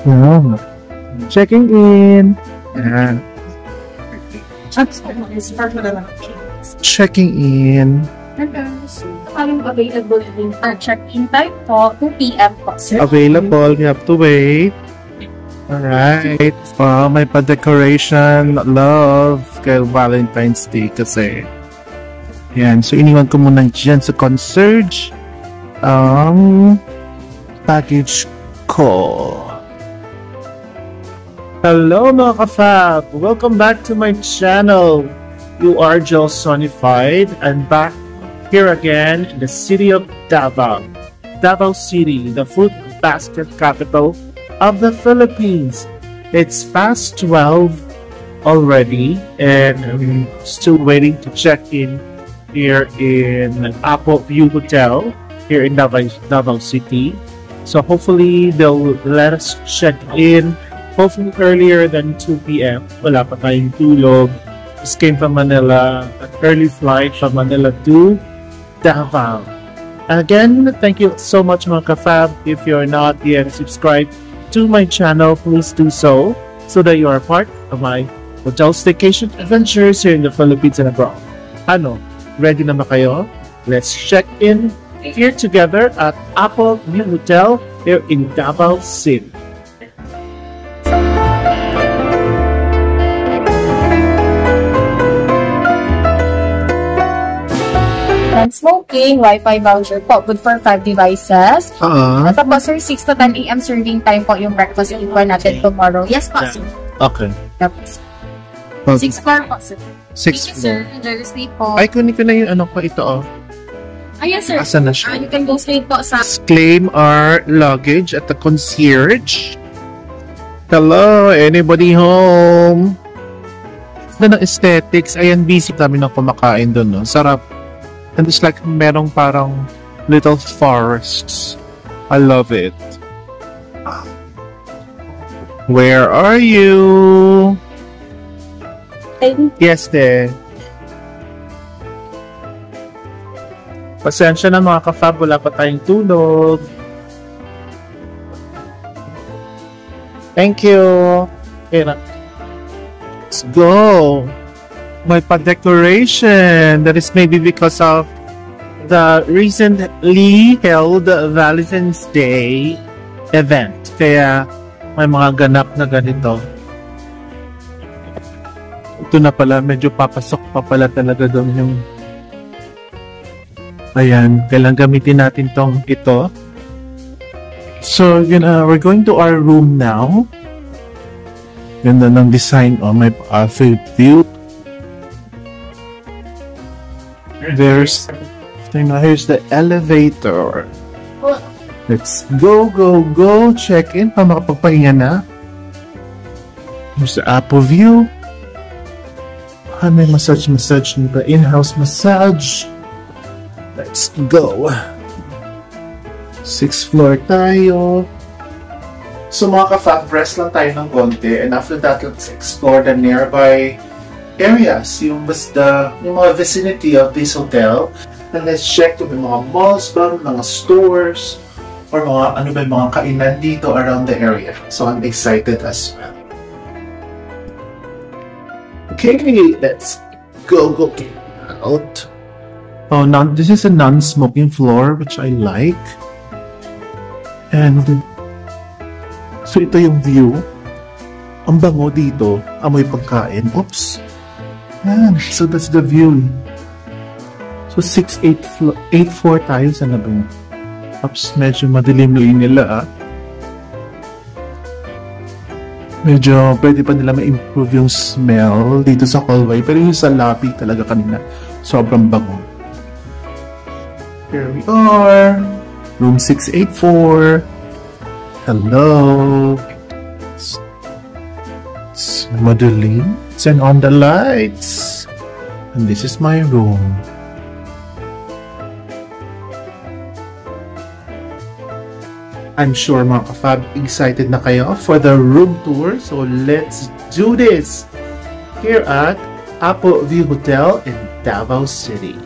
Yeah. Checking in. Ayan. Checking in. Ang available din check-in time po, 2 p.m. po, sir. Available. You have to wait. Alright. Wow, may pa-decoration. Love. Kay Valentine's Day kasi. Yan. So, iniwan ko muna dyan sa concierge. Package ko. Hello mga ka-fab! Welcome back to my channel. You are Joel Sonified and back here again in the city of Davao. Davao City, the fruit basket capital of the Philippines. It's past 12 already and I'm still waiting to check in here in Apple View Hotel here in Davao City. So hopefully they'll let us check in hopefully earlier than 2 p.m. Wala pa tayong tulog. Just came from Manila, an early flight from Manila to Davao. Again, thank you so much mga ka-fab. If you're not yet subscribed to my channel, please do so that you are part of my hotel staycation adventures here in the Philippines and abroad. Ano? Ready na ba kayo? Let's check in here together at Apple View Hotel here in Davao City. Non-smoking, Wi-Fi voucher po. Good for 5 devices. Tapos, sir, 6 to 10 a.m. serving time po yung breakfast yung po natin tomorrow. Yes po, sir. Okay. Tapos, 6 floor po, sir. 6 floor. Sir. Enjoy your stay po. Ay, kunin ko na yung ano ko ito, oh. Ayan, sir. Asan na siya? You can go straight po sa... Claim our luggage at the concierge. Hello, anybody home? Ganda ng aesthetics. Ayan, busy kami ng kumakain doon, no? Sarap. And it's like merong parang little forests. I love it. Where are you? Yes, de. Pasensya na mga ka-fab, wala pa tayong tulog. Thank you. Okay na. Let's go. May pa-decoration. That is maybe because of the recently held Valentine's Day event. Kaya may mga ganap na ganito. Ito na pala, medyo papasok pa pala talaga doon yung... Ayan, kailangan gamitin natin ito. So, we're going to our room now. Ganda ng design. Oh, may view. Here's the elevator. Let's go. Check in para makapagpahinga na. Here's the Apple View. May massage nito. In-house massage. Let's go. 6th floor tayo. So mga ka-fab, rest lang tayo ng konti. And after that, let's explore the nearby areas, yung mga vicinity of this hotel, and let's check kung may mga malls ba, mga stores, or mga kainan dito around the area. So I'm excited as well. Okay, let's go out. Oh, this is a non-smoking floor, which I like. And so ito yung view. Ang bango dito, amoy pagkain. Oops. Yan. So that's the view. So 8-4 tayo sa nabing. Oops, medyo madilim-lim nila. Medyo pwede pa nila ma-improve yung smell dito sa hallway. Pero yung sa lobby talaga kanina, sobrang bango. Here we are. Room 684. Hello. It's madilim. Turn on the lights. And this is my room. I'm sure mga ka-fab, excited na kayo for the room tour. So let's do this here at Apple View Hotel in Davao City.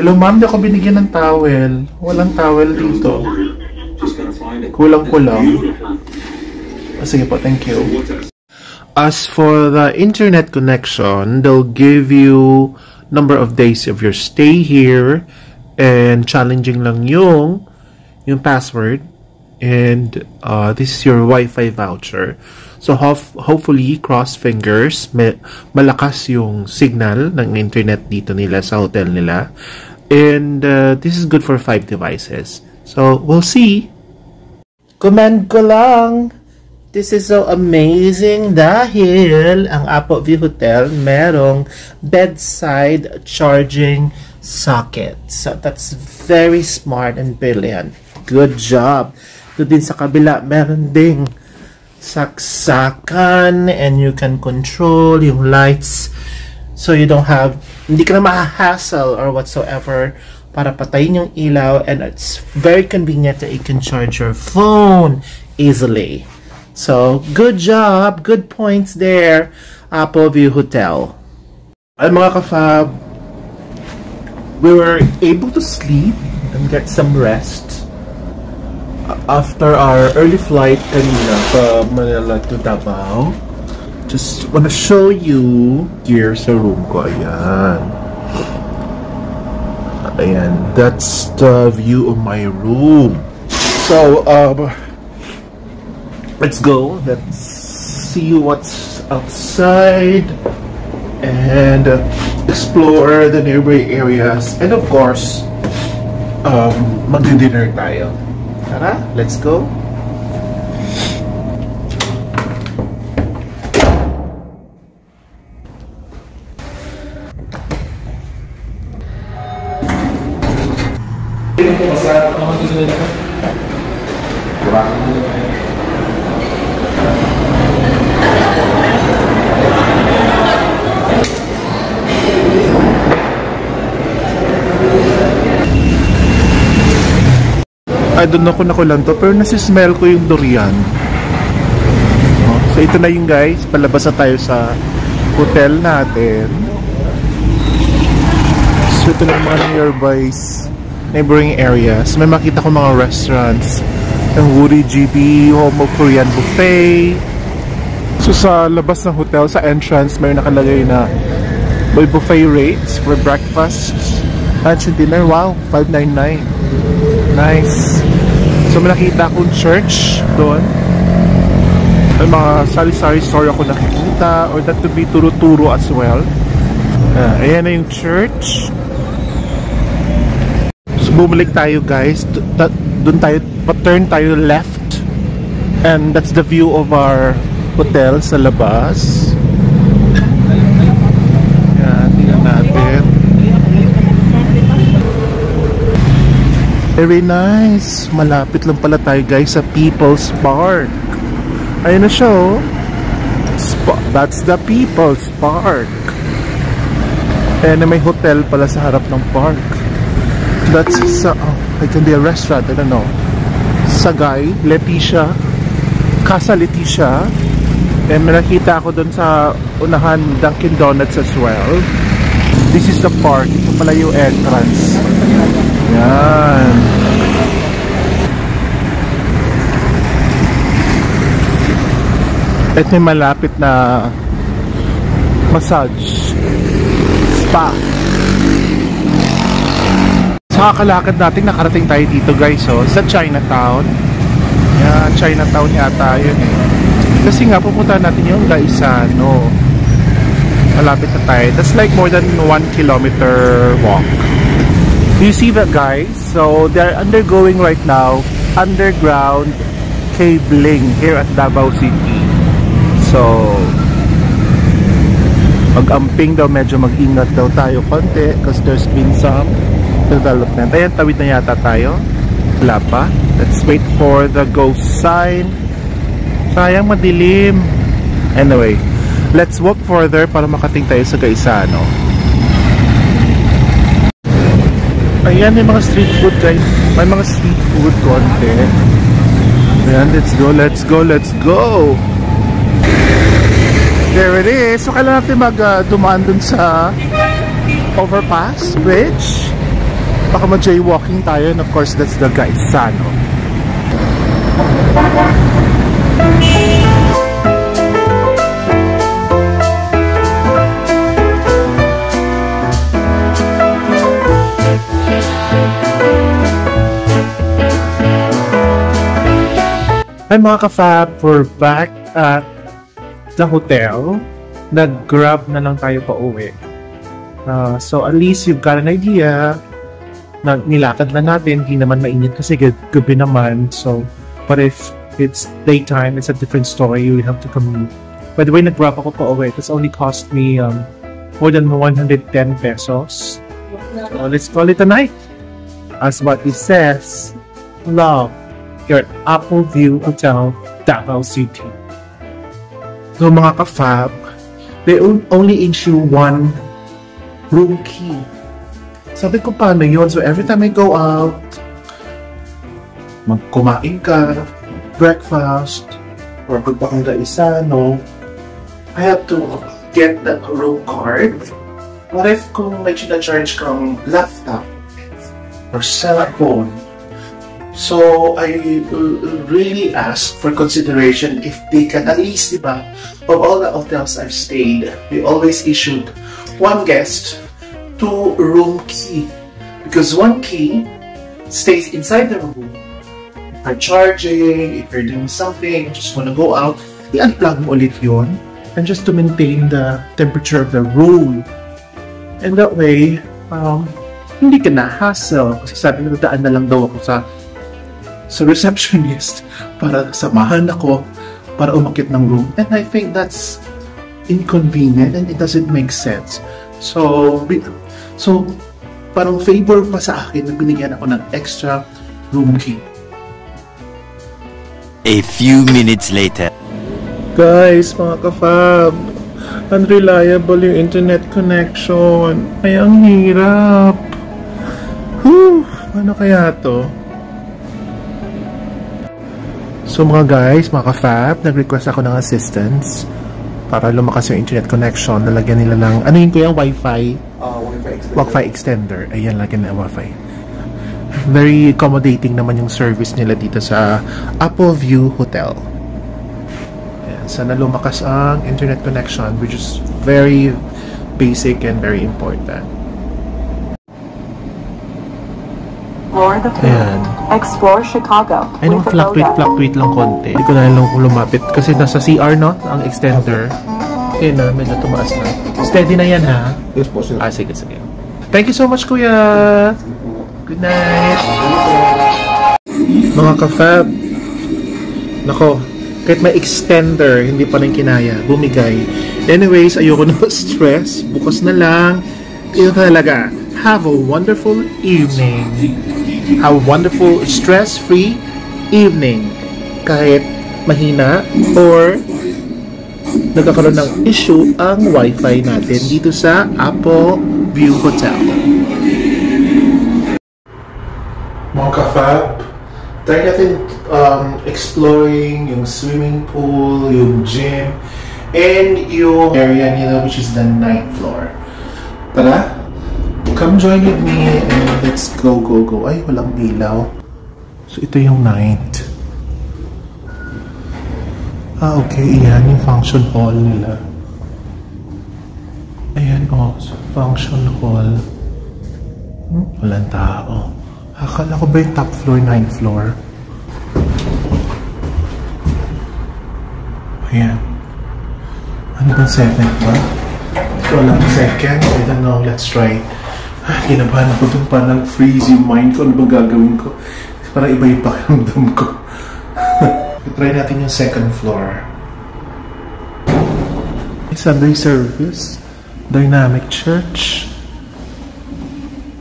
Hello ma'am, di ako binigyan ng towel. Walang towel dito. Kulang-kulang. Sige po, thank you. As for the internet connection, they'll give you number of days of your stay here, and challenging lang yung password, and this is your Wi-Fi voucher. So hopefully, cross fingers, malakas yung signal ng internet dito nila sa hotel nila, and this is good for 5 devices. So we'll see. Comment ko lang. This is so amazing dahil ang Apo View Hotel merong bedside charging socket. So that's very smart and brilliant. Good job. Doon din sa kabila, meron ding saksakan, and you can control yung lights. So you don't have, hindi ka na ma-hassle or whatsoever para patayin yung ilaw, and it's very convenient that you can charge your phone easily. So, good job, good points there, Apple View Hotel. Ay mga ka-fab, we were able to sleep and get some rest after our early flight kanina from Manila to Davao. Just wanna show you here sa room ko. Ayan. Ayan, that's the view of my room. So, let's go. Let's see what's outside and explore the neighboring areas. And of course, mag-dinner tayo. Tara, let's go. I don't know kung nakulan to, pero nasismell ko yung durian. So ito na yung guys, palabas na tayo sa hotel natin. So ito na yung mga neighboring areas. May makita ko mga restaurants, ang Woody GB, Home of Korean Buffet. So sa labas ng hotel, sa entrance, may nakalagay na may buffet rates for breakfast, lunch and dinner. Wow, $5.99. Nice. So may nakita akong church doon. May mga sari-sari store ako nakikita, or that to be turo-turo as well. Ayan na yung church. So bumalik tayo guys. Doon tayo, turn tayo left, and that's the view of our hotel sa labas. Ayan, tingnan natin. Very nice. Malapit lang pala tayo guys sa People's Park. Ayun na siya oh. That's the People's Park. And may hotel pala sa harap ng park. That's it can be a restaurant, I don't know. Sagay, Leticia, Casa Leticia. And may nakita ako dun sa unahan Dunkin Donuts as well. This is the park. Ito pala yung entrance. Yan. At may malapit na massage spa. Sa kakalakad natin, nakarating tayo dito guys, oh, sa Chinatown. Yan, Chinatown yata yun eh. Kasi nga pupunta natin yung Gaisano. Malapit na tayo. That's like more than 1 kilometer walk. Do you see that guys? So they're undergoing right now underground cabling here at Davao City. So mag-amping daw, medyo mag-ingat daw tayo konti because there's been some development. Ayan, tawid na yata tayo. Wala pa. Let's wait for the ghost sign. Sayang madilim. Anyway, let's walk further para makating tayo sa Gaisano. Ayan, may mga street food guys. May mga street food konti. Ayan, let's go, let's go, let's go. There it is. So kailan natin dumaan dun sa overpass bridge. Baka ma-jaywalking tayo, and of course that's the Gaisano. Hi mga ka-fab, we're back at the hotel. Nag-grab na lang tayo pa uwi. So at least you've got an idea. Nilakad na natin, hindi naman mainit kasi gabi naman. So, but if it's daytime, it's a different story. You have to commute. By the way, nag-grab ako pa uwi. It's only cost me more than 110 pesos. So let's call it a night. As what it says, love. Here at Apple View Hotel, Davao City. So mga ka-fab, they only issue one room key. Sabi ko paano yun? So every time I go out, magkumain ka, breakfast, or pagpakang Gaisano, I have to get the room card. What if kung may charge kang laptop or cellphone? So, I really ask for consideration if they can at least, diba, of all the hotels I've stayed, they always issued one guest, 2 room key. Because 1 key stays inside the room. If you're charging, if you're doing something, just wanna go out, i-unplug mo ulit yun, and just to maintain the temperature of the room. And that way, hindi ka na hassle. Kasi sabi na daan na lang daw ako sa receptionist para samahan ako para umakyat ng room, and I think that's inconvenient and it doesn't make sense. So parang favor pa sa akin na binigyan ako ng extra room key. A few minutes later. Guys, mga ka-fab, unreliable yung internet connection. Ay, ang hirap. Ano kaya to? So mga guys, mga ka-fab, nag-request ako ng assistance para lumakas yung internet connection. Lalagyan nila ng, ano yun ko yung Wi-Fi? Wi-Fi extender. Ayan, lagyan na Wi-Fi. Very accommodating naman yung service nila dito sa Apple View Hotel. Ayan, sana lumakas ang internet connection, which is very basic and very important. Ayan. Explore Chicago. Ay naman, fluctuate lang konti. Hindi ko na lang lumapit kasi nasa CR, no? Ang extender. Okay na, medyo tumaas na. Steady na yan, ha? Yes po, sir. Sige. Thank you so much, kuya. Good night. Mga ka-fab. Nako, kahit may extender, hindi pa rin kinaya. Bumigay. Anyways, ayoko na stress. Bukas na lang. Ito talaga. Have a wonderful evening. Have a wonderful stress-free evening. Kahit mahina or nagkakaroon ng issue ang Wi-Fi natin dito sa Apple View Hotel. Mga ka-fab, try natin exploring yung swimming pool, yung gym, and yung area nila, which is the 9th floor. Tara! Come join with me and let's go. Ay, walang ilaw. So, ito yung 9th. Okay. Ayan, yung function hall nila. Ayan, so function hall. Walang tao. Akala ko ba yung top floor, 9th floor? Ayan. Ano ba 7th ba? Walang 2nd. I don't know. Let's try. Kinabahan ako dun, parang freeze yung mind ko. Ano ba gagawin ko? Parang iba yung pakiramdam ko. Try natin yung 2nd floor. Sunday service. Dynamic Church.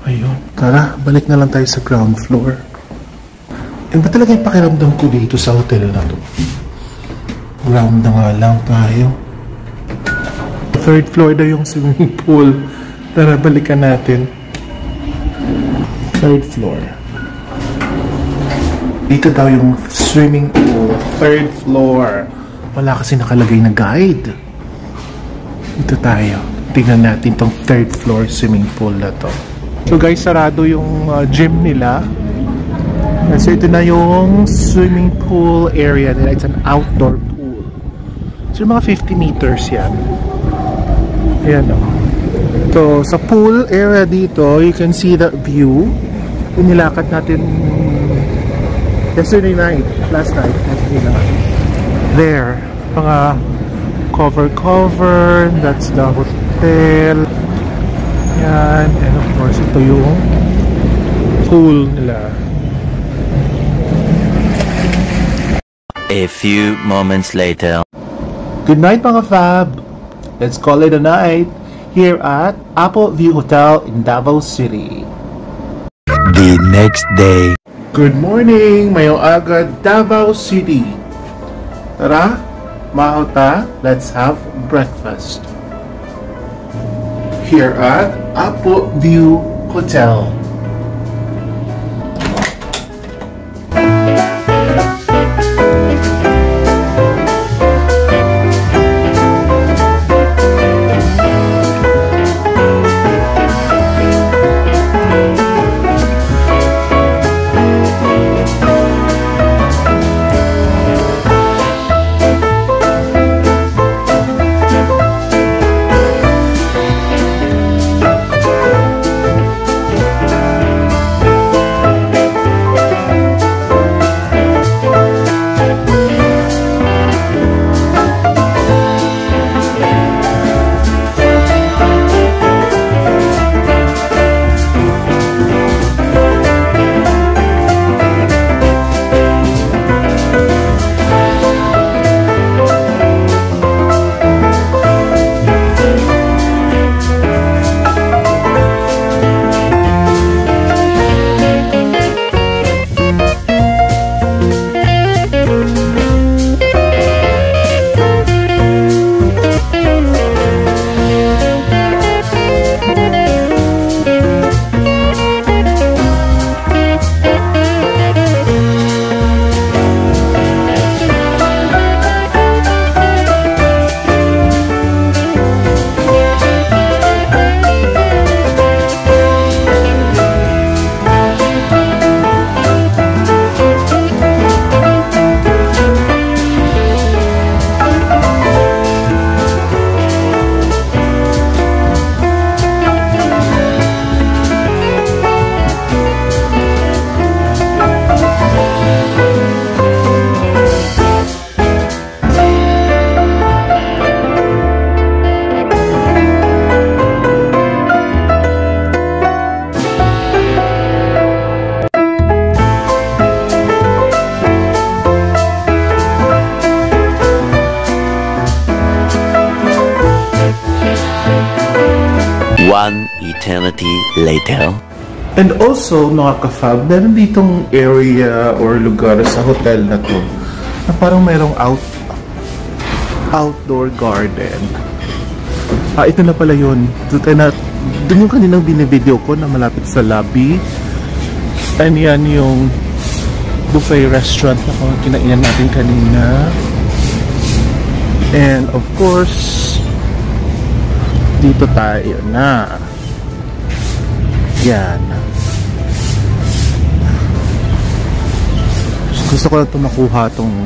Ayun. Tara, balik na lang tayo sa ground floor. Yan ba talaga yung pakiramdam ko dito sa hotel na to? Ground na nga lang tayo. 3rd floor daw yung swimming pool. Tara, balikan natin. 3rd floor. Dito daw yung swimming pool. 3rd floor. Wala kasi nakalagay na guide. Dito tayo. Tingnan natin tong 3rd floor swimming pool na to. So guys, sarado yung gym nila. So ito na yung swimming pool area nila. It's an outdoor pool. So mga 50 meters yan. Ayan o. So sa pool area dito, you can see the view. Yung nilakad natin yesterday night. Last night. There. Mga cover. That's the hotel. Yan. And of course, ito yung pool nila. A few moments later. Good night mga fab! Let's call it a night here at Apple View Hotel in Davao City. The next day. Good morning! Mayong aga Davao City. Tara, mahota, let's have breakfast. Here at Apple View Hotel. One eternity later. And also, mga ka-fab, meron ditong area or lugar sa hotel na to na parang mayroong outdoor garden. Ito na pala yun. Doon yung kaninang binivideo ko na malapit sa lobby. And yan yung buffet restaurant na kinainan natin kanina. And of course, dito tayo na. Yan. Gusto ko lang ito makuha itong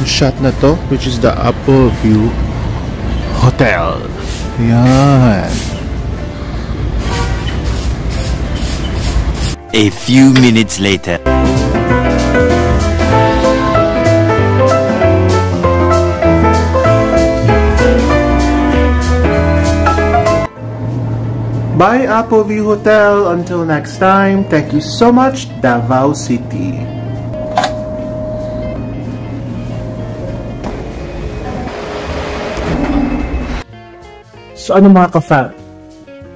shot na to, which is the Apple View Hotel. Yan. A few minutes later. Bye Apple View Hotel. Until next time, thank you so much, Davao City. So ano mga ka-fab?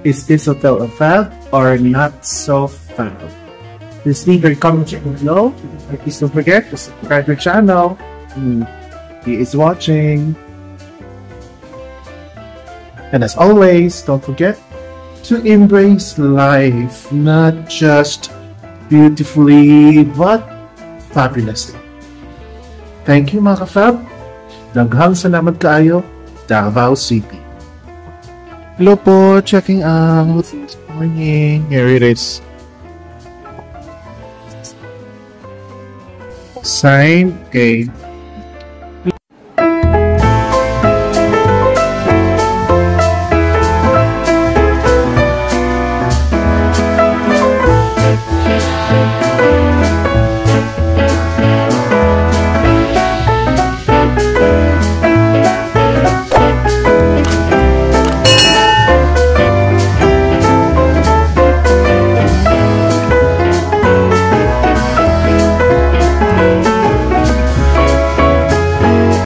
Is this hotel a fab or not so fab? Please leave your comment below. Please don't forget to subscribe to the channel. He is watching. And as always, don't forget to embrace life, not just beautifully, but fabulously. Thank you mga ka-fab. Daghang salamat kaayo, Davao City. Hello po, checking out. Morning. Here it is. Sign. Okay.